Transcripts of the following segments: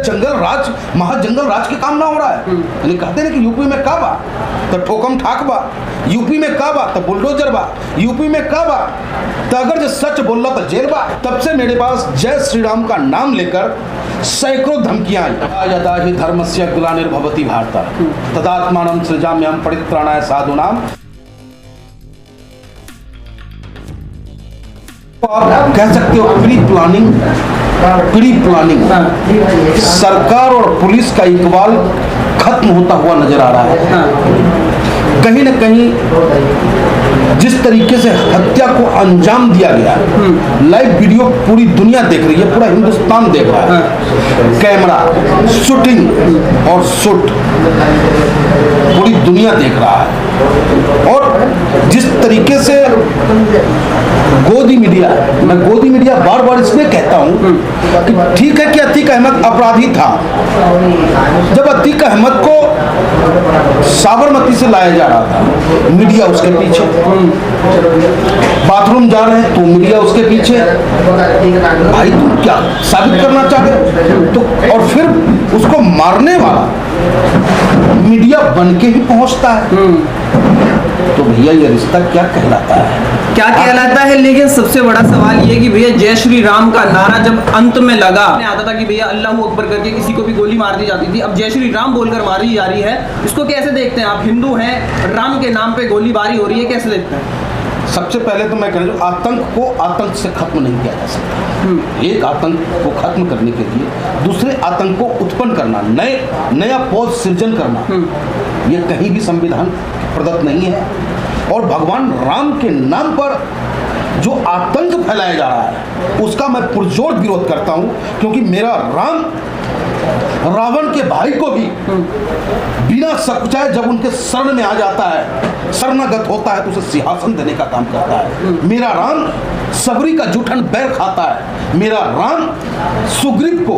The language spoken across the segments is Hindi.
जंगल राज महाजंगल राज के काम ना हो रहा है। यानी कहते ना कि यूपी में का बा तो ठोकम ठाक बा, यूपी में का बा तो बुलडोजर बा, यूपी में का बा तो अगर जो सच बोल रहा तो जेल बा। तब से मेरे पास जय श्री राम का नाम लेकर सैकड़ों धमकियां आई। यदा हि धर्मस्य ग्लानिर्भवति भारत तदात्मानं सृजाम्यहं परित्राणाय साधूनां। आप कह सकते हो प्री प्लानिंग सरकार और पुलिस का इकबाल खत्म होता हुआ नजर आ रहा है। कहीं न कहीं जिस तरीके से हत्या को अंजाम दिया गया, लाइव वीडियो पूरी दुनिया देख रही है, पूरा हिंदुस्तान देख रहा है। कैमरा शूटिंग और शूट पूरी दुनिया देख रहा है। और जिस तरीके से गोदी मीडिया, मैं गोदी मीडिया बार बार इसलिए कहता हूं कि ठीक है कि अतीक अहमद अपराधी था। जब अतीक अहमद को साबरमती से लाया जा रहा था, मीडिया उसके पीछे, बाथरूम जा रहे हैं तो मीडिया उसके पीछे। भाई तुम क्या साबित करना चाहते तो? और फिर उसको मारने वाला मीडिया बन के ही पहुंचता है। तो भैया ये रिश्ता क्या कहलाता है? क्या कहलाता है? लेकिन सबसे बड़ा सवाल ये कि भैया जय श्री राम का नारा जब अंत में लगा, आता था कि भैया अल्लाह अकबर करके किसी को भी गोली मार दी जाती थी, अब जय श्री राम बोलकर मारी जा रही है। इसको कैसे देखते हैं आप? हिंदू हैं, राम के नाम पे गोलीबारी हो रही है, कैसे देखते हैं? सबसे पहले तो मैं कह रहा हूँ आतंक को आतंक से खत्म नहीं किया जा सकता। एक आतंक को खत्म करने के लिए दूसरे आतंक को उत्पन्न करना, नया पौध सृजन करना, ये कहीं भी संविधान प्रदत्त नहीं है। और भगवान राम के नाम पर जो आतंक फैलाया जा रहा है उसका मैं पुरजोर विरोध करता हूं, क्योंकि मेरा राम रावण के भाई को भी बिना सकुचाए जब उनके शरण में आ जाता है, शरणागत होता है, तो उसे सिंहासन देने का काम करता है। मेरा राम सबरी का जूठन बैर खाता है। मेरा राम सुग्रीव को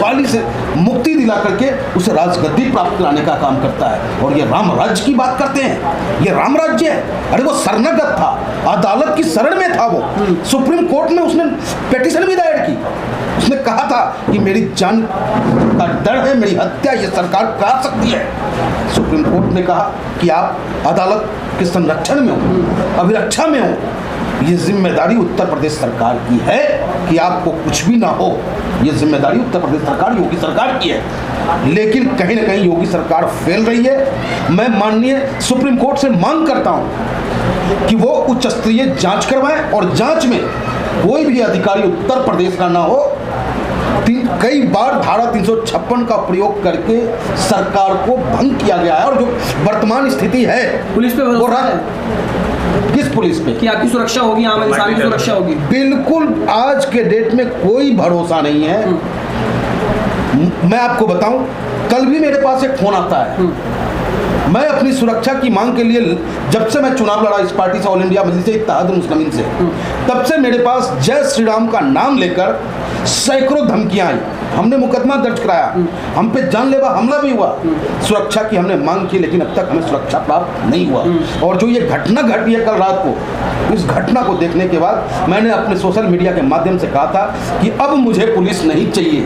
वाली से मुक्ति दिला करके उसे राजगद्दी प्राप्त कराने का काम करता है। और ये राम राज्य की बात करते हैं, ये राम राज्य है। अरे वो शरणागत था, अदालत की शरण में था, वो सुप्रीम कोर्ट में उसने पिटीशन भी दायर की। उसने कहा था कि मेरी जान का डर है, मेरी हत्या ये सरकार करा सकती है। सुप्रीम कोर्ट ने कहा कि आप अदालत के संरक्षण में हो, अभिरक्षा में हो, ये जिम्मेदारी उत्तर प्रदेश सरकार की है कि आपको कुछ भी ना हो। ये जिम्मेदारी उत्तर प्रदेश सरकार, योगी सरकार की है। लेकिन कहीं ना कहीं योगी सरकार फेल रही है। मैं माननीय सुप्रीम कोर्ट से मांग करता हूं कि वो उच्च स्तरीय जांच करवाएं और जांच में कोई भी अधिकारी उत्तर प्रदेश का ना हो। कई बार धारा 356 का प्रयोग करके सरकार को भंग किया गया है। और जो वर्तमान स्थिति है पुलिस पे वो किस पुलिस पे कि आपकी सुरक्षा होगी, आम इंसान की सुरक्षा होगी? बिल्कुल आज के डेट में कोई भरोसा नहीं है। मैं आपको बताऊं, कल भी मेरे पास एक फोन आता है। मैं अपनी सुरक्षा की मांग के लिए जब से मैं चुनाव लड़ा इस पार्टी से, ऑल इंडिया मजलिस इत्तेहादुल मुस्लिमीन से, तब से मेरे पास जय श्री राम का नाम लेकर सैकड़ों धमकियां आई। हमने मुकदमा दर्ज कराया, हम पे जानलेवा हमला भी हुआ, सुरक्षा की हमने मांग की, लेकिन अब तक हमें सुरक्षा प्राप्त नहीं हुआ। और जो ये घटना घटी है कल रात को, इस घटना को देखने के बाद मैंने अपने सोशल मीडिया के माध्यम से कहा था कि अब मुझे पुलिस नहीं चाहिए,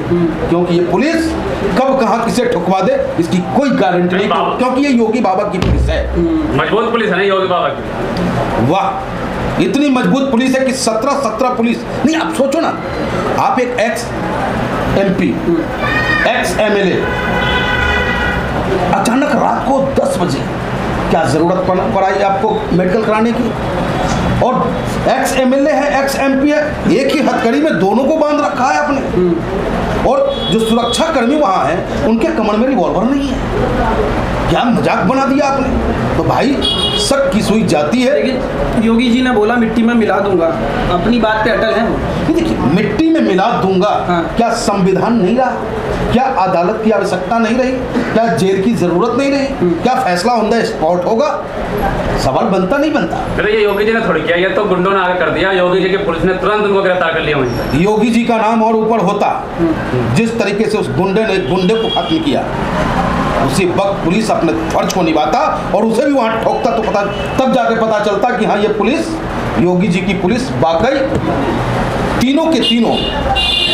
क्योंकि ये पुलिस कब कहाँ किसे ठुकवा दे इसकी कोई गारंटी नहीं, क्योंकि ये योगी बाबा की पुलिस है। मजबूत पुलिस है ना योगी बाबा की। वाह, इतनी मजबूत पुलिस है कि 17 पुलिस नहीं। आप सोचो ना, आप एक एक्स MP, एक्स MLA, अचानक रात को 10 बजे क्या जरूरत पड़ी आपको मेडिकल कराने की? और एक्स MLA है, एक्स MP है, एक ही हथकड़ी में दोनों को बांध रखा है आपने। और जो सुरक्षा कर्मी वहां हैं उनके कमर में रिवॉल्वर नहीं है। क्या मजाक बना दिया आपने? तो भाई शक की सुई जाती है। लेकिन योगी जी ने बोला मिट्टी में मिला दूंगा, अपनी बात पे अटल है वो। देखिए, मिट्टी में मिला दूंगा, हाँ। क्या संविधान नहीं रहा? क्या अदालत की आवश्यकता नहीं रही? क्या जेल की जरूरत नहीं रही? क्या फैसला ऑन द स्पॉट होगा? सवाल बनता नहीं बनता? फिर ये योगी जी ने थोड़ी किया, ये तो गुंडों ने आगे कर दिया। योगी जी की पुलिस ने तुरंत उनको गिरफ्तार कर लिया वहीं। योगी जी का नाम और ऊपर होता। जिस तरीके से उस गुंडे ने गुंडे को खत्म किया, उसी वक्त पुलिस अपने फर्ज को निभाता और उसे भी वहां ठोकता, तो तब जाके पता चलता कि हाँ, ये पुलिस, योगी जी की पुलिस वाकई तीनों के तीनों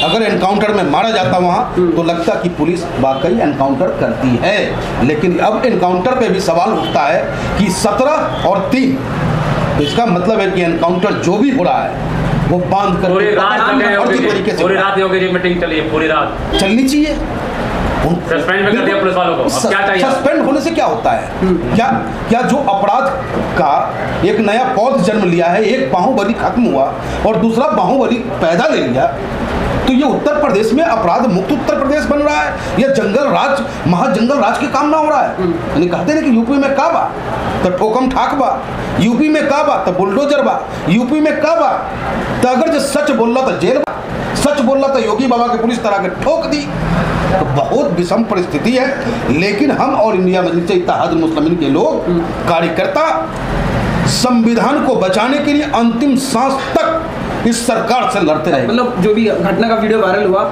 अगर एनकाउंटर में मारा जाता वहाँ तो लगता कि पुलिस वाकई एनकाउंटर करती है। लेकिन अब एनकाउंटर पे भी सवाल उठता है कि 17 और 3, तो इसका मतलब है कि एनकाउंटर जो भी हो रहा है वो बांध कर पूरी रात योगी जी मीटिंग चली है, पूरी रात चलनी चाहिए। सस्पेंड में कर दिया पुलिस वालों को, अब क्या चाहिए? सस्पेंड होने से क्या होता है? क्या जो अपराध का एक नया पौध जन्म लिया है, एक बाहुबली खत्म हुआ और दूसरा बाहुबली पैदा ले लिया, तो ये उत्तर प्रदेश में अपराध मुक्त उत्तर प्रदेश बन रहा है या जंगल राज, महाजंगल राज के काम ना हो रहा है? यानी कहते हैं कि यूपी में का बा तो ठोकम ठाक बा, यूपी में का बा तो बुलडोजर बा, यूपी में का बा तो अगर जो सच बोल रहा था जेल बा, सच बोल रहा था योगी बाबा की पुलिस तरह के ठोक दी। तो बहुत विषम परिस्थिति है। लेकिन हम और इंडिया मजलिस इत्तेहाद मुस्लिमीन के लोग कार्यकर्ता संविधान को बचाने के लिए अंतिम सांस तक इस सरकार से लड़ते रहे। मतलब जो भी घटना का वीडियो वायरल हुआ,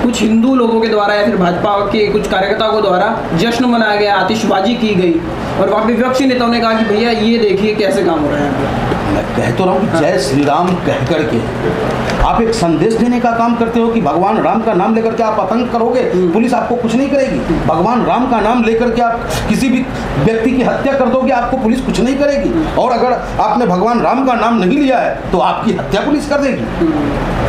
कुछ हिंदू लोगों के द्वारा या फिर भाजपा के कुछ कार्यकर्ताओं के द्वारा जश्न मनाया गया, आतिशबाजी की गई और वहाँ पे विपक्षी नेताओं ने कहा कि भैया ये देखिए कैसे काम हो रहा है। मैं कह तो रहा हूँ जय श्री राम कह करके आप एक संदेश देने का काम करते हो कि भगवान राम का नाम लेकर के आप आतंक करोगे, पुलिस आपको कुछ नहीं करेगी। भगवान राम का नाम लेकर के आप किसी भी व्यक्ति की हत्या कर दोगे, आपको पुलिस कुछ नहीं करेगी। और अगर आपने भगवान राम का नाम नहीं लिया है तो आपकी हत्या पुलिस कर देगी।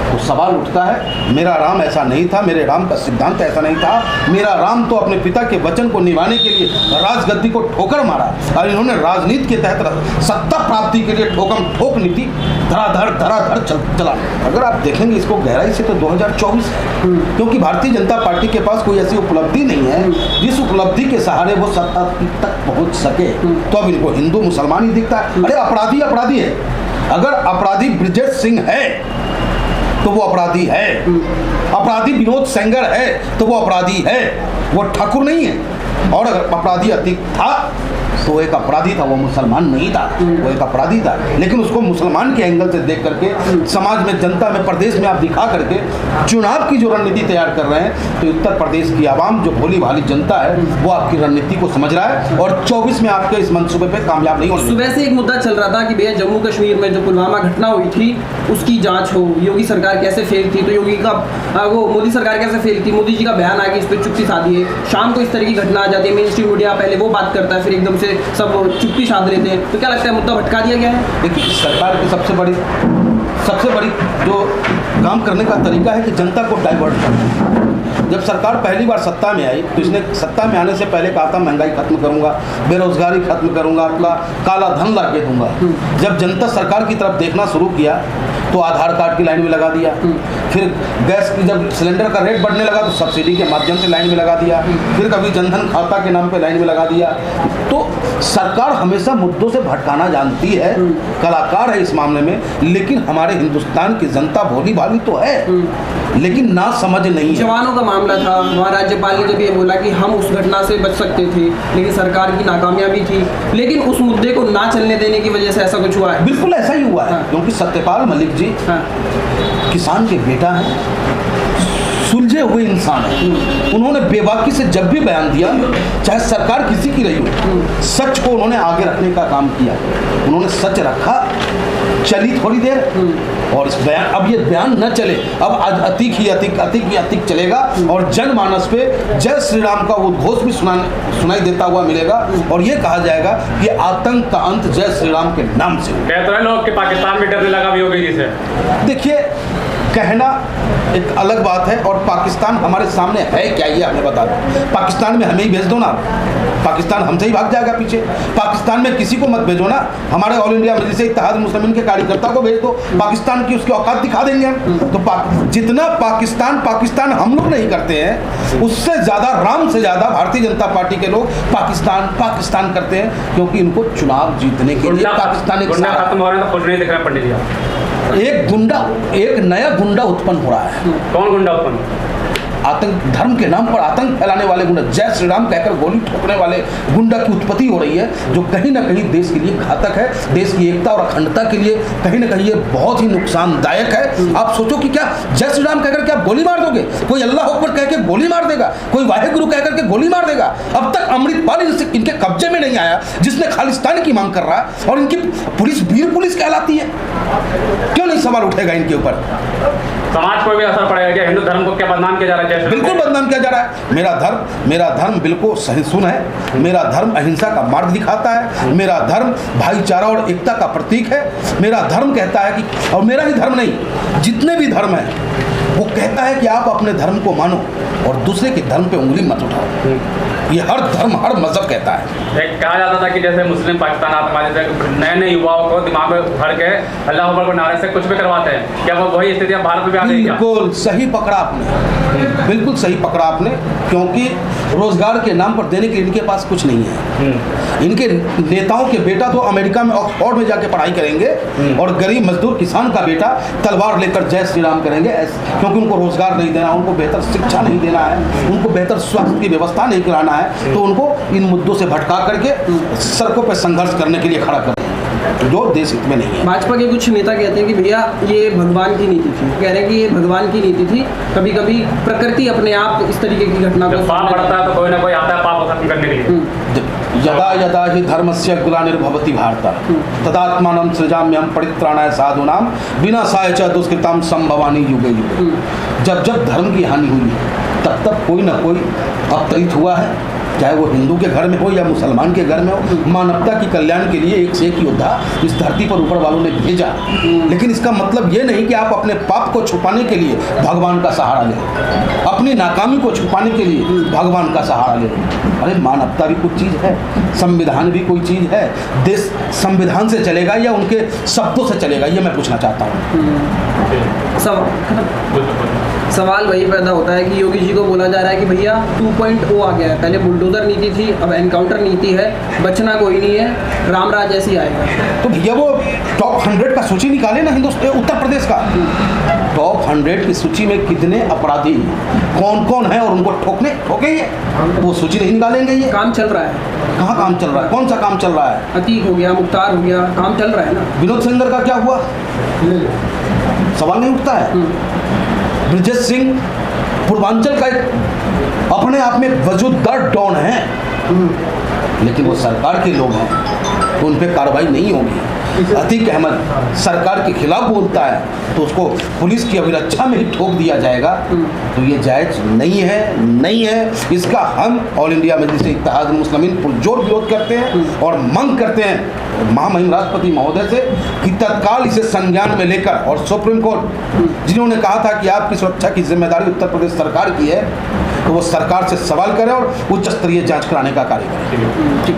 तो सवाल उठता है, मेरा राम ऐसा नहीं था, मेरे राम का सिद्धांत ऐसा नहीं था। मेरा राम तो अपने पिता के वचन को निभाने के लिए राजगद्दी को ठोकर मारा और इन्होंने राजनीति के तहत सत्ता प्राप्ति के लिए ठोकम ठोक नीति धराधर चला। अगर आप देखेंगे इसको गहराई से तो 2024 है, क्योंकि भारतीय जनता पार्टी के पास कोई ऐसी उपलब्धि नहीं है जिस उपलब्धि के सहारे वो सत्ता तक पहुंच सके। तो अब इनको हिंदू मुसलमान ही दिखता है। अरे अपराधी है। अगर अपराधी ब्रिजेश सिंह है तो वो अपराधी है, अपराधी विनोद सेंगर है तो वो अपराधी है, वो ठाकुर नहीं है। और अगर अपराधी अतीक था तो एक अपराधी था, वो मुसलमान नहीं था, वो एक अपराधी था। लेकिन उसको मुसलमान के एंगल से देख करके समाज में, जनता में, प्रदेश में आप दिखा करके चुनाव की जो रणनीति तैयार कर रहे हैं, तो उत्तर प्रदेश की आवाम जो भोली भाली जनता है वो आपकी रणनीति को समझ रहा है और 24 में आपके इस मंसूबे पे कामयाब नहीं होने। सुबह से एक मुद्दा चल रहा था कि भैया जम्मू कश्मीर में जो पुलवामा घटना हुई थी उसकी जांच हो, योगी सरकार कैसे फेल थी, तो योगी का वो मोदी सरकार कैसे फेल थी, मोदी जी का बयान आ गया, इस पर चुप्पी साधी है। शाम को इस तरह की घटना आ जाती है, मेन स्ट्रीम मीडिया पहले वो बात करता है, फिर एकदम से सब चुप्पी साध लेते हैं। तो क्या लगता है मुद्दा भटका दिया गया है? देखिए, सरकार की सबसे बड़ी जो काम करने का तरीका है कि जनता को डाइवर्ट करना। जब सरकार पहली बार सत्ता में आई तो इसने सत्ता में आने से पहले कहा था महंगाई खत्म करूंगा, बेरोजगारी खत्म करूंगा, आपका काला धन ला के दूंगा। जब जनता सरकार की तरफ देखना शुरू किया तो आधार कार्ड की लाइन में लगा दिया, फिर गैस की जब सिलेंडर का रेट बढ़ने लगा तो सब्सिडी के माध्यम से लाइन में लगा दिया, फिर कभी जनधन खाता के नाम पे लाइन में लगा दिया। तो सरकार हमेशा मुद्दों से भटकाना जानती है, कलाकार है इस मामले में। लेकिन हमारे हिंदुस्तान की जनता भोली भाली तो है लेकिन ना समझ नहीं है। जवानों का मामला था, वहाँ राज्यपाल ने जब ये बोला कि हम उस घटना से बच सकते थे लेकिन सरकार की नाकामयाबी थी, लेकिन उस मुद्दे को ना चलने देने की वजह से ऐसा कुछ हुआ है। बिल्कुल ऐसा ही हुआ है, क्योंकि सत्यपाल मलिक जी किसान के बेटा हैं, सुलझे हुए इंसान है। उन्होंने बेबाकी से जब भी बयान दिया, चाहे सरकार किसी की रही हो, सच को उन्होंने आगे रखने का काम किया। उन्होंने सच रखा, चली थोड़ी देर और इस बयान, अब ये बयान न चले, अब आज अतीक चलेगा और जनमानस पे जय श्री राम का वो घोष भी सुनाई देता हुआ मिलेगा और ये कहा जाएगा कि आतंक का अंत जय श्री राम के नाम से। कहते हैं लोग कि पाकिस्तान में डरने लगा भी योगी जी से। देखिए, कहना एक अलग बात है और पाकिस्तान हमारे सामने है क्या ये हमें बता दो। पाकिस्तान में हमें ही भेज दो ना, पाकिस्तान हमसे ही भाग जाएगा पीछे। पाकिस्तान में किसी को मत भेजो ना, हमारे ऑल इंडिया मजलिस इत्तेहाद मुस्लिमीन के कार्यकर्ता को भेज दो, पाकिस्तान की उसकी औकात दिखा देंगे हम। तो जितना पाकिस्तान हम लोग नहीं करते हैं, उससे ज़्यादा, राम से ज़्यादा भारतीय जनता पार्टी के लोग पाकिस्तान करते हैं, क्योंकि इनको चुनाव जीतने के लिए पाकिस्तान खत्म हो रहे हैं तो कुछ नहीं दिख रहा पंडित जी। एक नया गुंडा उत्पन्न हो रहा है। कौन गुंडा उत्पन्न? आतंक, धर्म के नाम पर आतंक फैलाने वाले गुंडा, जय श्री राम कहकर गोली ठोकने वाले गुंडा की उत्पत्ति हो रही है, जो कहीं ना कहीं देश के लिए घातक है, देश की एकता और अखंडता के लिए कहीं ना कहीं ये बहुत ही नुकसानदायक है। आप सोचो कि क्या जय श्री राम कहकर के आप गोली मार दोगे? कोई अल्लाह अकबर कह के गोली मार देगा, कोई वाहेगुरु कहकर के गोली मार देगा। अब तक अमृतपाल इनके कब्जे में नहीं आया जिसने खालिस्तान की मांग कर रहा है, और इनकी पुलिस वीर पुलिस कहलाती है। क्यों नहीं सवाल उठेगा इनके ऊपर? समाज को भी असर पड़ेगा क्या? हिंदू धर्म को क्या बदनाम किया जा रहा है? बिल्कुल बदनाम किया जा रहा है। मेरा धर्म बिल्कुल सहिष्णु है, मेरा धर्म अहिंसा का मार्ग दिखाता है, मेरा धर्म भाईचारा और एकता का प्रतीक है। मेरा धर्म कहता है कि, और मेरा ही धर्म नहीं, जितने भी धर्म है वो कहता है कि आप अपने धर्म को मानो और दूसरे के धर्म पे उंगली मत उठाओ। ये हर धर्म हर मजहब कहता है। एक कहा जाता था कि जैसे मुस्लिम पाकिस्तान आतंकवादी से नए नए युवाओं को दिमाग में भर के अल्लाह अकबर को नारे से कुछ भी करवाते हैं, क्या वो वही स्थिति अब भारत में भी आ गई? बिल्कुल सही पकड़ा आपने, बिल्कुल सही पकड़ा आपने, क्योंकि रोजगार के नाम पर देने के लिए इनके पास कुछ नहीं है। इनके नेताओं के बेटा तो अमेरिका में ऑक्सफोर्ड में जाके पढ़ाई करेंगे और गरीब मजदूर किसान का बेटा तलवार लेकर जय श्री राम करेंगे, क्योंकि उनको रोजगार नहीं देना, उनको बेहतर शिक्षा नहीं देना है, उनको बेहतर स्वास्थ्य की व्यवस्था नहीं कराना है, तो उनको इन मुद्दों से भटका करके सड़कों पर संघर्ष करने के लिए खड़ा कर जो देश हित में नहीं है। भाजपा के कुछ नेता कहते हैं कि भैया ये भगवान की नीति थी, कह रहे हैं कि ये भगवान की नीति थी, कभी कभी प्रकृति अपने आप इस तरीके की घटना को पाप बढ़ता है तो कोई ना कोई आता है पाप खत्म करने के लिए। यदा यदा हि धर्मस्य ग्लानिर्भवति भारत तदात्मानं सृजाम्यहं परित्राणाय साधूनां विनाशाय च दुष्कृतां संभवानि युगे युगे। जब जब धर्म की हानि हुई है तब तब कोई ना कोई अवतरित हुआ है, चाहे वो हिंदू के घर में हो या मुसलमान के घर में हो। मानवता की कल्याण के लिए एक से एक योद्धा इस धरती पर ऊपर वालों ने भेजा, लेकिन इसका मतलब ये नहीं कि आप अपने पाप को छुपाने के लिए भगवान का सहारा लें, अपनी नाकामी को छुपाने के लिए भगवान का सहारा लें। अरे मानवता भी कुछ चीज़ है, संविधान भी कोई चीज़ है। देश संविधान से चलेगा या उनके शब्दों से चलेगा, ये मैं पूछना चाहता हूँ। सवाल वही पैदा होता है कि योगी जी को बोला जा रहा है कि भैया 2.0 आ गया है, पहले बुलडोजर नीति थी, अब एनकाउंटर नीति है, बचना कोई नहीं है, रामराज ऐसे ही आएगा। तो भैया वो टॉप 100 का सूची निकाले ना हिंदुस्तान उत्तर प्रदेश का, टॉप 100 की सूची में कितने अपराधी कौन कौन है और उनको ठोकेंगे, वो सूची नहीं निकालेंगे। ये काम चल रहा है। कहाँ काम चल रहा है? कौन सा काम चल रहा है? अतीक हो गया, मुख्तार हो गया, काम चल रहा है ना। विनोद सेंगर का क्या हुआ? सवाल नहीं उठता है। ब्रजेश सिंह पूर्वांचल का एक अपने आप में वजूददार डॉन है, लेकिन वो सरकार के लोग हैं तो उन पर कार्रवाई नहीं होगी। अतीक अहमद सरकार के खिलाफ बोलता है तो उसको पुलिस की अभिरक्षा में ही ठोक दिया जाएगा, तो ये जायज नहीं है। इसका हम ऑल इंडिया मजलिस इत्तेहाद मुस्लिमीन पुरजोर विरोध करते हैं और मांग करते हैं महामहिम राष्ट्रपति महोदय से कि तत्काल इसे संज्ञान में लेकर, और सुप्रीम कोर्ट जिन्होंने कहा था कि आपकी सुरक्षा की जिम्मेदारी उत्तर प्रदेश सरकार की है, तो वो सरकार से सवाल करें और उच्च स्तरीय जांच कराने का कार्य करें। ठीक।